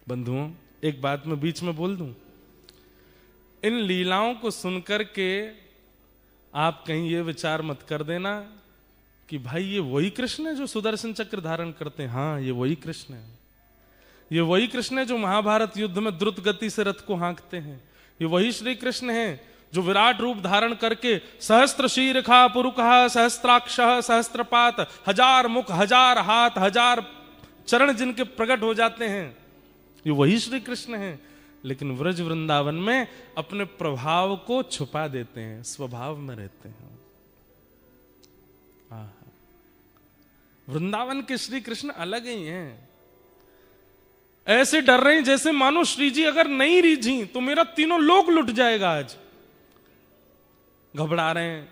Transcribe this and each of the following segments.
बंधुओं, एक बात मैं बीच में बोल दूं, इन लीलाओं को सुनकर के आप कहीं ये विचार मत कर देना कि भाई ये वही कृष्ण है जो सुदर्शन चक्र धारण करते हैं। हाँ, ये वही कृष्ण है। ये वही कृष्ण है जो महाभारत युद्ध में द्रुत गति से रथ को हाँकते हैं। ये वही श्री कृष्ण है जो विराट रूप धारण करके सहस्त्र शीर्षा पुरुषः सहस्त्राक्षः सहस्त्रपात, 1000 मुख, 1000 हाथ, 1000 चरण जिनके प्रकट हो जाते हैं, ये वही श्री कृष्ण है। लेकिन व्रज वृंदावन में अपने प्रभाव को छुपा देते हैं, स्वभाव में रहते हैं। वृंदावन के श्री कृष्ण अलग ही हैं। ऐसे डर रहे हैं जैसे मानो श्री जी अगर नहीं रीझी तो मेरा तीनों लोक लुट जाएगा। आज घबरा रहे हैं।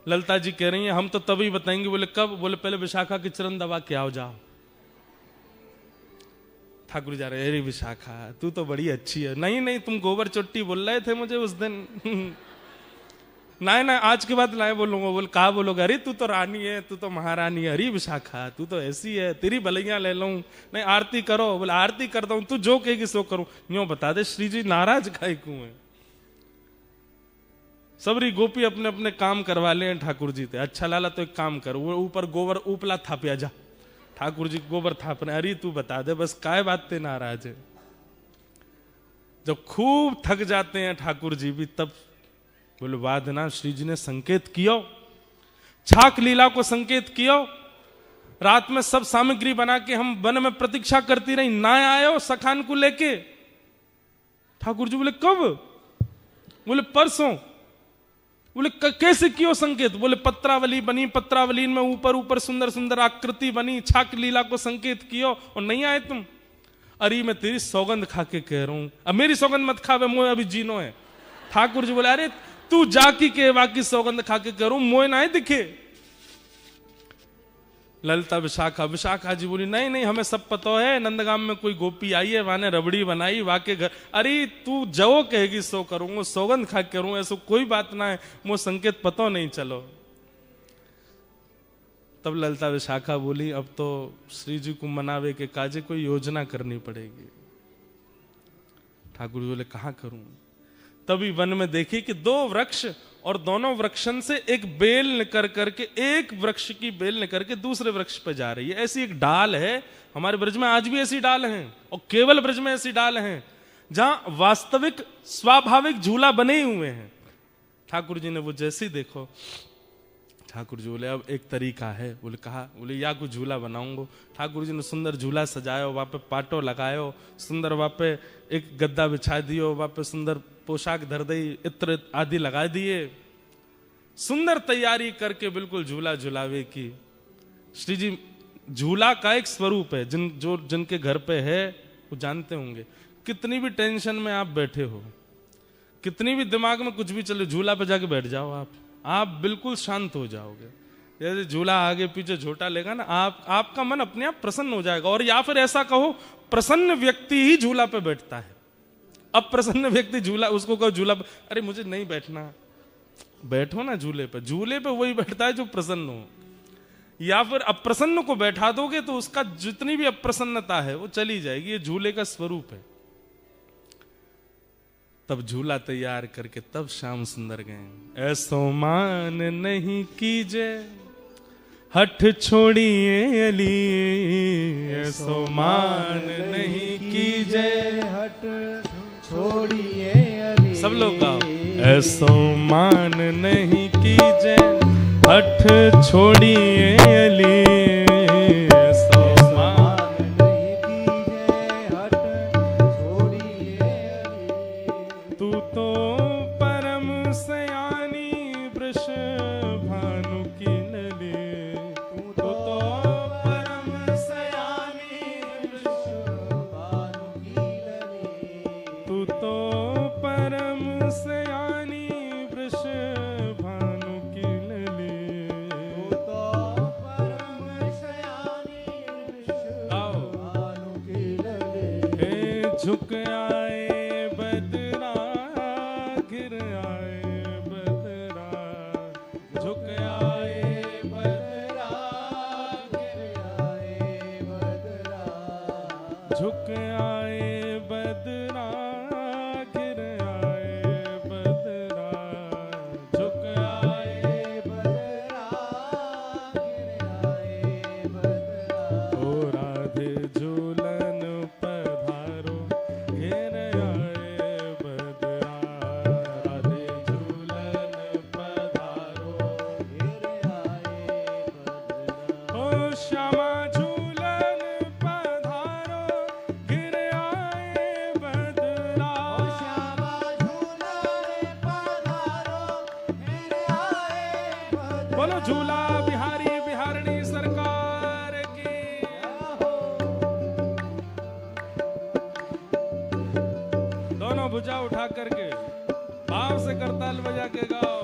ललिता जी कह रही हैं हम तो तभी बताएंगे। बोले कब? बोले पहले विशाखा के चरण दबा के आओ, जाओ। ठाकुर जा रहे, अरे विशाखा तू तो बड़ी अच्छी है। नहीं नहीं, तुम गोबर चोट्टी बोल रहे थे मुझे उस दिन। नहीं ना, आज के बाद लाए बोलूंगा। बोल कहा बोलोगे? अरे तू तो रानी है, तू तो महारानी है। अरे विशाखा तू तो ऐसी है, तेरी भलैया ले लूं। नहीं आरती करो। बोले आरती करता हूं, तू जो कहेगी सो करूं। यूं बता दे श्री जी नाराज काहे क्यों है? सबरी गोपी अपने अपने काम करवा ले ठाकुर जी थे। अच्छा लाला तो एक काम कर, वो ऊपर गोबर उपला थापिया जा। ठाकुर जी गोबर थाप रहे। अरे तू बता दे बस काय बात ते नाराज है। जब खूब थक जाते हैं ठाकुर जी भी, तब बोले वादना श्री जी ने संकेत कियो, छाक लीला को संकेत कियो। रात में सब सामग्री बना के हम वन में प्रतीक्षा करती रही, ना आयो सखान को लेके। ठाकुर जी बोले कब? बोले परसों। बोले कैसे कियो संकेत? बोले पत्रावली बनी, पत्रावली में ऊपर ऊपर सुंदर सुंदर आकृति बनी, छाक लीला को संकेत कियो और नहीं आए तुम। अरे मैं तेरी सौगंध खा के कह रहा हूं, अब मेरी सौगंध मत खावे, मोए अभी जीनो है। ठाकुर जी बोले अरे तू जाकी के बाकी सौगंध खा के करूं, मोए ना दिखे। ललिता विशाखा जी बोली नहीं नहीं, हमें सब पता है, नंदगाम में कोई गोपी आई है, वहां ने रबड़ी बनाई, वाके घर। अरे तू जो कहेगी सो करूंगा, सौगंध खा के करूं, ऐसा कोई बात ना है, मुझे संकेत पता नहीं। चलो। तब ललिता विशाखा बोली अब तो श्री जी को मनावे के काजे कोई योजना करनी पड़ेगी। ठाकुर जी बोले कहां करूं? तभी वन में देखी कि 2 वृक्ष और दोनों वृक्षन से एक बेल निकल करके, एक वृक्ष की बेल निकल के दूसरे वृक्ष पर जा रही है। ऐसी एक डाल है, हमारे ब्रज में आज भी ऐसी डाल हैं, और केवल ब्रज में ऐसी डाल हैं जहां वास्तविक स्वाभाविक झूला बने हुए हैं। ठाकुर जी ने वो जैसे ही देखो, ठाकुर जी बोले अब एक तरीका है। बोले कहा? बोले या कुछ झूला बनाऊंगा। ठाकुर जी ने सुंदर झूला सजायो, वहां पे पाटो लगायो, सुंदर वहां पे एक गद्दा बिछा दियो, वहां पे सुंदर पोशाक धर दी, इत्र आदि लगा दिए, सुंदर तैयारी करके बिल्कुल झूला झुलावे की। श्री जी झूला का एक स्वरूप है, जिनके घर पे है वो जानते होंगे। कितनी भी टेंशन में आप बैठे हो, कितनी भी दिमाग में कुछ भी चले, झूला पे जाके बैठ जाओ, आप बिल्कुल शांत हो जाओगे। जैसे झूला आगे पीछे झोटा लेगा ना, आपका मन अपने आप प्रसन्न हो जाएगा। और या फिर ऐसा कहो, प्रसन्न व्यक्ति ही झूला पे बैठता है। अब प्रसन्न व्यक्ति झूला, उसको कहो झूला पे, अरे मुझे नहीं बैठना, बैठो ना झूले पे। झूले पे वही बैठता है जो प्रसन्न हो। या फिर अप्रसन्न को बैठा दोगे तो उसका जितनी भी अप्रसन्नता है वो चली जाएगी। ये झूले का स्वरूप है। तब झूला तैयार करके तब श्याम सुंदर गए। ऐसो मान नहीं कीजे हठ छोड़िए अली, ऐसो मान नहीं कीजे हठ छोड़िए अली। सब लोग गाओ। ऐसो मान नहीं कीजे हठ छोड़िए अली, ऐसो मान नहीं कीजे हठ छोड़िए अली। तू तो परम सयानी वृष भानु की नली, तू तो परम सयानी वृष भानु की लली। तू तो परम सयानी वृष भानु की नली। तू तो परम सयानी वृष भानु की लली। हे झुक आए बदरा, गिर आए बदरा, झुक आए बदरा गिर आए बदरा। झुक आए बदरा गिर आए बदरा झुक आए बदरा गिर आए बदरा ओ राधे झूलन पधारो गिर आए बदरा राधे झूलन पधारो गिर आए बदरा ओ श्यामा झूलन पधारो गिर आए बदरा श्यामा झूलन पधारो गिर आए बदरा बोलो झूला बिहारी बिहारणी सरकार की दोनों भुजा उठा करके भाव से करताल बजा के गाओ।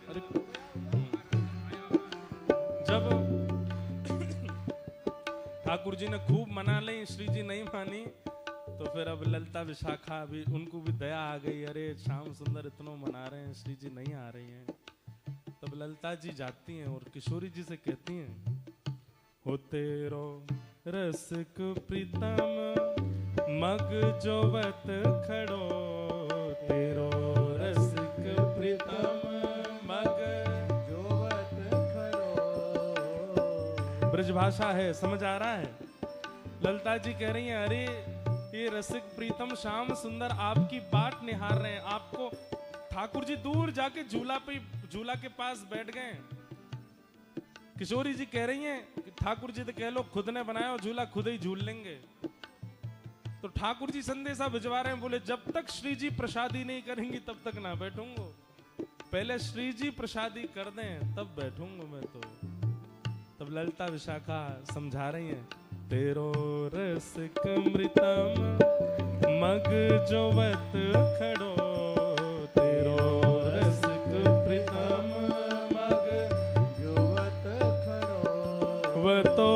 अरे जब ठाकुर जी ने खूब मना ली, श्री जी नहीं मानी, तो फिर अब ललिता विशाखा भी उनको भी दया आ गई। अरे श्याम सुंदर इतना मना रहे हैं, श्री जी नहीं आ रही हैं। तब ललिता जी जाती हैं और किशोरी जी से कहती हैं, हो तेरो रसिक प्रीतम मग जोवत खड़ो, तेरो रसिक प्रीतम मग जोवत खड़ो ब्रजभाषा है, समझ आ रहा है। ललिता जी कह रही हैं, अरे ये रसिक प्रीतम श्याम सुंदर आपकी बाट निहार रहे हैं। आपको ठाकुर जी दूर जाके झूला के पास बैठ गए। किशोरी जी कह रही हैं कि ठाकुर जी तो कह लो खुद ने बनाया और झूला खुद ही झूल लेंगे। तो ठाकुर जी संदेशा भिजवा रहे हैं, बोले जब तक श्री जी प्रसादी नहीं करेंगी तब तक ना बैठूंगा, पहले श्री जी प्रसादी कर दें तब बैठूंगा मैं। तो तब ललिता विशाखा समझा रही हैं, तेरो रसिक मृतम मग जोवत खड़ो, तेरो रसिक प्रीतम मग जोवत खड़ो वह तो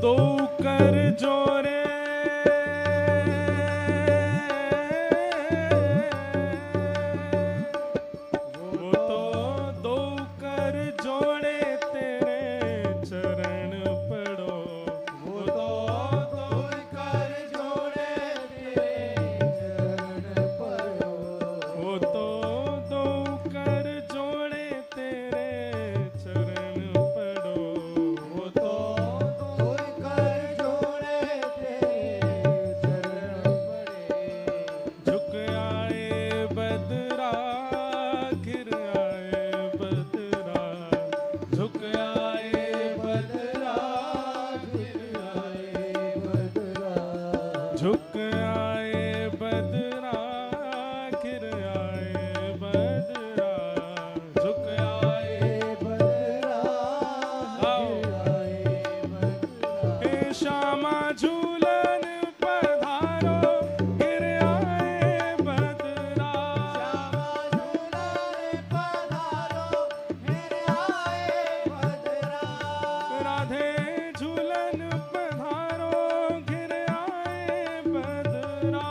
दो कर जोरे वो तो दो कर जोड़े तेरे चरण पड़ो, वो तो दो कर जोड़े तेरे चरण पड़ो वो तो दो कर जोड़े तेरे चरण पड़ो, वो तो दो कर जोड़े तेरे चरण पड़े झुक आए बदरा गिर आए बदरा, झुक आए बदरा गिर आए बदरा झुक आए बदरा गिर आए बदरा, झुक आए बदरा आओ। गिर आए बदरा हे श्यामा झूलन पधारो गिर आए बदरा, श्यामा झूलन पधारो गिर आए बदरा राधे झूलन पधारो गिर आए बदरा,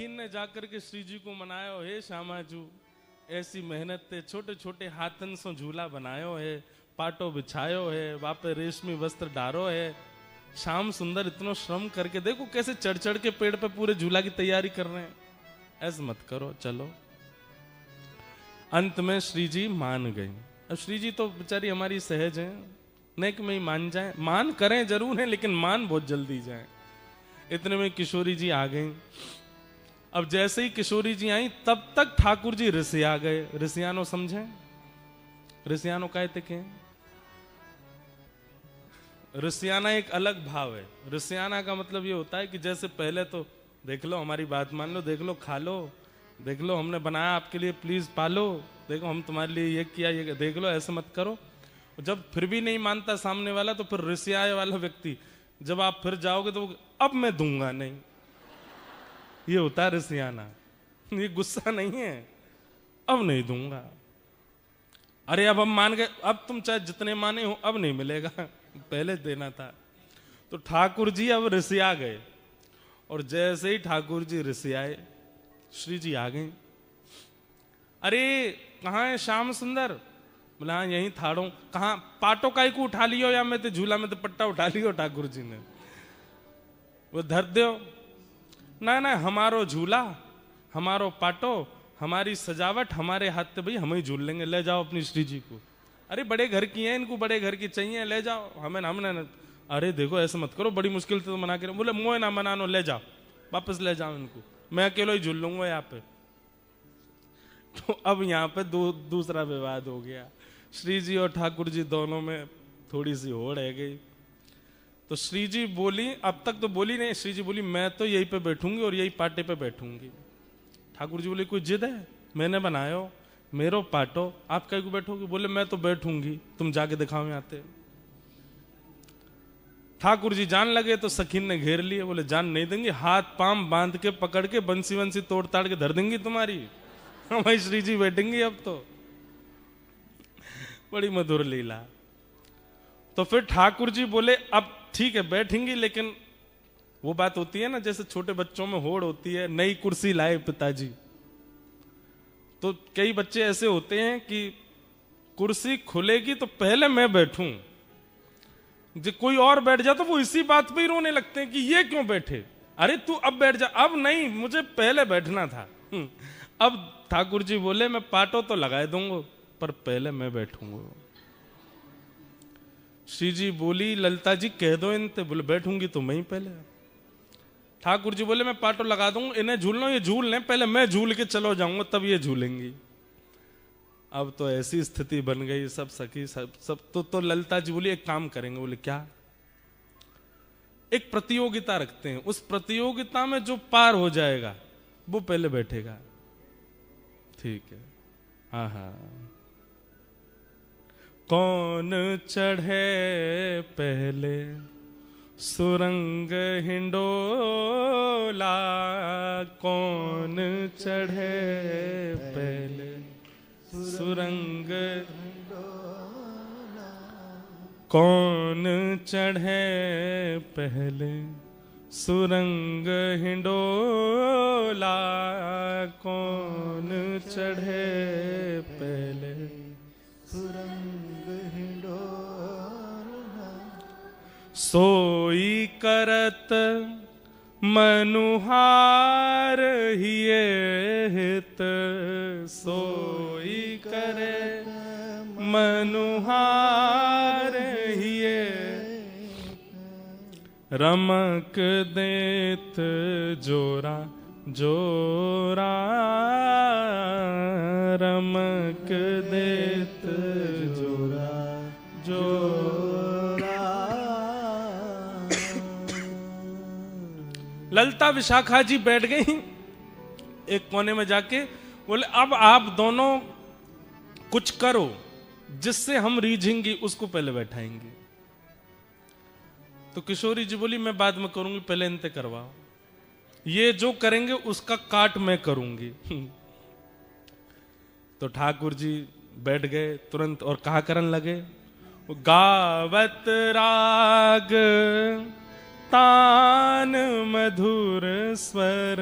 सखीन ने जाकर के श्री जी को मनायो, हे श्यामाजू ऐसी मेहनत ते छोटे छोटे हाथन सो झूला बनायो है, पाटो बिछायो है, वापे रेशमी वस्त्र डारो है। श्याम सुंदर इतना श्रम करके देखो कैसे चढ़ चढ़ के पेड़ पे पूरे झूला की तैयारी कर रहे हैं। ऐसे मत करो, चलो। अंत में श्री जी मान गई। अब श्री जी तो बेचारी हमारी सहज है, नेक में ही मान जाए, मान करें जरूर है लेकिन मान बहुत जल्दी जाए। इतने में किशोरी जी आ गई। अब जैसे ही किशोरी जी आई तब तक ठाकुर जी रिसिया गए। रिसियानो समझे? रिसियानो कहते के रिसियाना एक अलग भाव है। रिसियाना का मतलब ये होता है कि जैसे पहले तो देख लो, हमारी बात मान लो, देख लो, खा लो, देख लो हमने बनाया आपके लिए, प्लीज पालो, देखो हम तुम्हारे लिए ये किया, ये देख लो, ऐसे मत करो। जब फिर भी नहीं मानता सामने वाला तो फिर रिसियाए वाला व्यक्ति जब आप फिर जाओगे तो अब मैं दूंगा नहीं, ये होता है रिसियाना। ये गुस्सा नहीं है, अब नहीं दूंगा। अरे अब हम मान गए, अब तुम चाहे जितने माने हो अब नहीं मिलेगा, पहले देना था। तो ठाकुर जी अब रिसिया गए और जैसे ही ठाकुर जी रिसियाए श्री जी आ गए। अरे कहाँ है श्याम सुंदर? बोला हाँ यहीं थाड़ो। कहाँ? पाटो काई को उठा लियो या मैं तो झूला में तो पट्टा उठा लियो ठाकुर जी ने, वो धर दो ना ना, हमारो झूला, हमारो पाटो, हमारी सजावट, हमारे हाथ से भाई हम ही झूल लेंगे, ले जाओ अपनी श्री जी को। अरे बड़े घर की है, इनको बड़े घर की चाहिए, ले जाओ, हमें हमने। अरे देखो ऐसे मत करो, बड़ी मुश्किल से तो मना के। बोले मोए ना मनानो, ले जाओ, वापस ले जाओ इनको, मैं अकेला ही झूल लूंगा यहाँ पे। तो अब यहाँ पे दूसरा विवाद हो गया। श्री जी और ठाकुर जी दोनों में थोड़ी सी होड़ है गई। तो श्री जी बोली, अब तक तो बोली नहीं, श्री जी बोली मैं तो यहीं पे बैठूंगी और यही पाटे पे बैठूंगी। ठाकुर जी बोले कोई जिद है? मैंने बनायो, मेरो पाटो, आप कहीं को बैठोगे? बोले मैं तो बैठूंगी, तुम जाके दिखाओ यहाँ पे। ठाकुर जी जान लगे तो सखीन ने घेर लिए। बोले जान नहीं देंगे, हाथ पांव बांध के पकड़ के बंसी वंसी तोड़ ताड़ के धर देंगी तुम्हारी। हमारी श्री जी बैठेंगी अब तो। बड़ी मधुर लीला। तो फिर ठाकुर जी बोले अब ठीक है बैठेंगी, लेकिन वो बात होती है ना जैसे छोटे बच्चों में होड़ होती है, नई कुर्सी लाए पिताजी। तो कई बच्चे ऐसे होते हैं कि कुर्सी खुलेगी तो पहले मैं बैठूं, जो कोई और बैठ जा तो वो इसी बात पे ही रोने लगते हैं कि ये क्यों बैठे, अरे तू अब बैठ जा। अब नहीं, मुझे पहले बैठना था। अब ठाकुर जी बोले मैं पाटो तो लगा दूंगा पर पहले मैं बैठूंगा। श्री जी बोली ललिता जी कह दो इनते। बोले बैठूंगी तो मैं ही पहले। ठाकुर जी बोले मैं पाटो लगा दूंगा, इन्हें झूल लो, ये झूल लें, पहले मैं झूल के चलो जाऊंगा तब ये झूलेंगी। अब तो ऐसी स्थिति बन गई, सब सखी सब तो ललिता जी बोली एक काम करेंगे। बोले क्या? एक प्रतियोगिता रखते हैं, उस प्रतियोगिता में जो पार हो जाएगा वो पहले बैठेगा। ठीक है, हाँ हाँ। कौन चढ़े पहले सुरंग हिंडोला, कौन चढ़े पहले सुरंग, कौन चढ़े पहले सुरंग हिंडोला, कौन चढ़े पहले सुरंग हिंडोला। सोई करत मनुहार हिये हित, सोई करे मनुहार हिये, रमक देत जोरा जोरा, रमक देत जोरा जोरा। ललिता विशाखा जी बैठ गई एक कोने में जाके। बोले अब आप दोनों कुछ करो जिससे हम रीझेंगी, उसको पहले बैठाएंगे। तो किशोरी जी बोली मैं बाद में करूंगी, पहले इनते करवाओ, ये जो करेंगे उसका काट मैं करूंगी। तो ठाकुर जी बैठ गए तुरंत और कहा करन लगे, गावत राग तान मधुर स्वर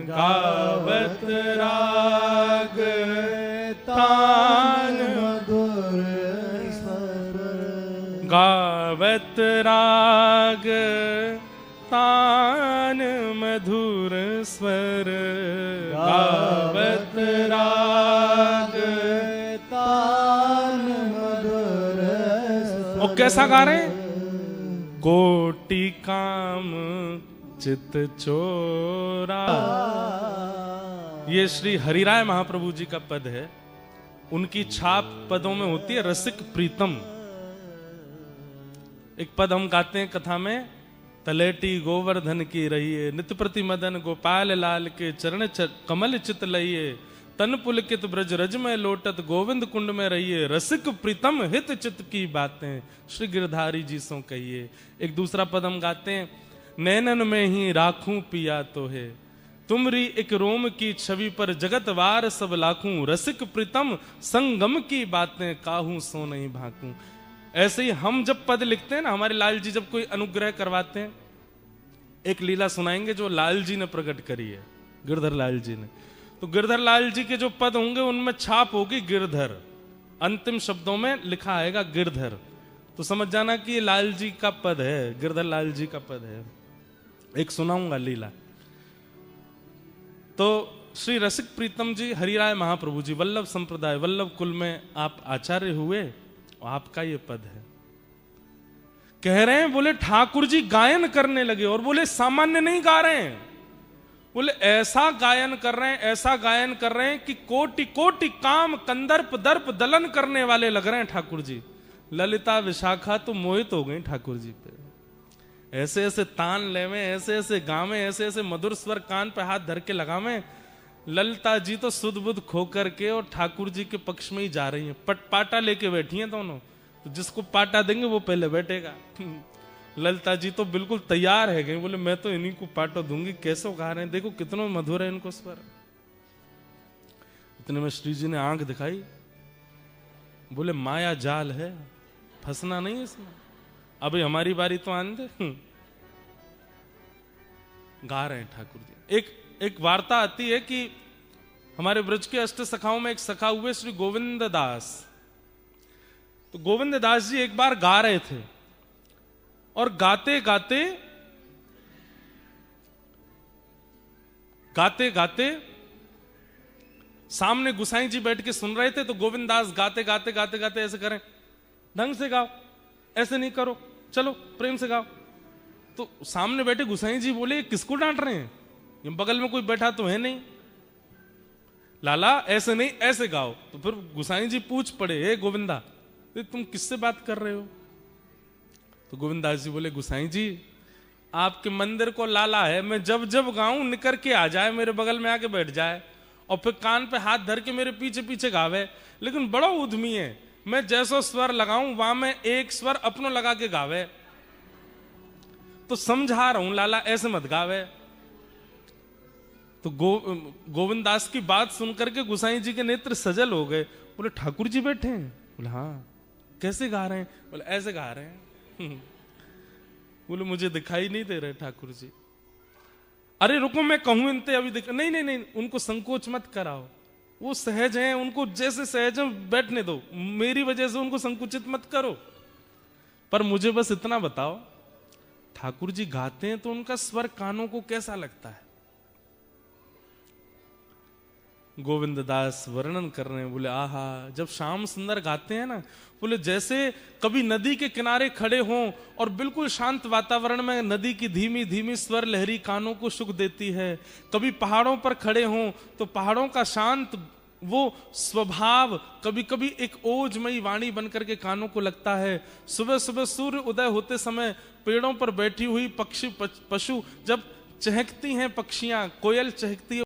गावत राग तान मधुर स्वर गावत राग तान मधुर स्वर गावत राग तान मधुर स्वर। और कैसा गा रहे हैं? कोटि काम चित चोरा। ये श्री हरिराय महाप्रभु जी का पद है। उनकी छाप पदों में होती है रसिक प्रीतम। एक पद हम गाते हैं कथा में, तलेटी गोवर्धन की रहिए नित्य प्रति मदन गोपाल लाल के चरण कमल चित लइए तन पुलकित ब्रज रज में लोटत गोविंद कुंड में रहिए रसिक प्रीतम हित चित की बातें श्री गिरधारी जी सो कहिए। एक दूसरा पद हम गाते हैं, नैनन में ही राखूं पिया तो है तुमरी एक रोम की छवि पर जगत वार सब लाखूं रसिक प्रीतम संगम की बातें काहू सो नहीं भाकूं। ऐसे ही हम जब पद लिखते हैं ना, हमारे लाल जी जब कोई अनुग्रह करवाते हैं, एक लीला सुनाएंगे जो लाल जी ने प्रकट करी है, गिरधर लाल जी ने। तो गिरधर लाल जी के जो पद होंगे उनमें छाप होगी गिरधर, अंतिम शब्दों में लिखा आएगा गिरधर। तो समझ जाना कि ये लाल जी का पद है, गिरधर लाल जी का पद है। एक सुनाऊंगा लीला। तो श्री रसिक प्रीतम जी हरिराय महाप्रभु जी वल्लभ संप्रदाय वल्लभ कुल में आप आचार्य हुए, और आपका ये पद है। कह रहे हैं, बोले ठाकुर जी गायन करने लगे, और बोले सामान्य नहीं गा रहे हैं, बोले ऐसा गायन कर रहे हैं, ऐसा गायन कर रहे हैं कि कोटि कोटि काम कंदर्प दर्प दलन करने वाले लग रहे हैं ठाकुर जी। ललिता विशाखा तो मोहित हो गई ठाकुर जी पे। ऐसे ऐसे तान लेवे, ऐसे ऐसे गावे, ऐसे ऐसे मधुर स्वर कान पे हाथ धर के लगावे। ललिता जी तो सुध बुध खो करके और ठाकुर जी के पक्ष में ही जा रही हैं। पाटा लेके बैठी हैं दोनों, तो जिसको पाटा देंगे वो पहले बैठेगा। ललिता जी तो बिल्कुल तैयार है गई, बोले मैं तो इन्हीं को पाटो दूंगी। कैसे गा रहे हैं, देखो कितना मधुर है इनको स्वर। इतने में श्री जी ने आंख दिखाई, बोले माया जाल है, फंसना नहीं है इसमें, अभी हमारी बारी तो आने दे। गा रहे हैं ठाकुर जी। एक वार्ता आती है कि हमारे ब्रज के अष्ट सखाओं में एक सखा हुए श्री गोविंद दास। तो गोविंद दास जी एक बार गा रहे थे, और गाते गाते गाते गाते सामने गुसाई जी बैठ के सुन रहे थे। तो गोविंद दास गाते गाते गाते गाते ऐसे करें, ढंग से गाओ, ऐसे नहीं करो, चलो प्रेम से गाओ। तो सामने बैठे गुसाई जी बोले किसको डांट रहे हैं, ये बगल में कोई बैठा तो है नहीं, लाला ऐसे नहीं ऐसे गाओ। तो फिर गुसाई जी पूछ पड़े, हे गोविंदा तुम किससे बात कर रहे हो? तो गोविंदास जी बोले, गुसाई जी आपके मंदिर को लाला है, मैं जब जब गाऊं निकर के आ जाए, मेरे बगल में आके बैठ जाए, और फिर कान पे हाथ धर के मेरे पीछे पीछे गावे, लेकिन बड़ा उद्यमी है, मैं जैसो स्वर लगाऊं वहां में एक स्वर अपनो लगा के गावे। तो समझा रहा हूं लाला ऐसे मत गावे। तो गोविंदास की बात सुनकर के गुसाई जी के नेत्र सजल हो गए। बोले ठाकुर जी बैठे हैं? बोले हाँ। कैसे गा रहे हैं? बोले ऐसे गा रहे हैं। बोले मुझे दिखाई नहीं दे रहे ठाकुर जी। अरे रुको मैं कहूं इनते अभी नहीं नहीं नहीं, उनको संकोच मत कराओ, वो सहज हैं, उनको जैसे सहज है बैठने दो, मेरी वजह से उनको संकुचित मत करो। पर मुझे बस इतना बताओ, ठाकुर जी गाते हैं तो उनका स्वर कानों को कैसा लगता है? गोविंद दास वर्णन कर रहे हैं, बोले आहा, जब श्याम सुंदर गाते हैं ना, बोले जैसे कभी नदी के किनारे खड़े हों और बिल्कुल शांत वातावरण में नदी की धीमी धीमी स्वर लहरी कानों को सुख देती है, कभी पहाड़ों पर खड़े हों तो पहाड़ों का शांत वो स्वभाव कभी कभी एक ओजमयी वाणी बनकर के कानों को लगता है। सुबह सुबह सूर्य उदय होते समय पेड़ों पर बैठी हुई पक्षी पशु जब चहकती हैं, पक्षियां, कोयल चहकती है,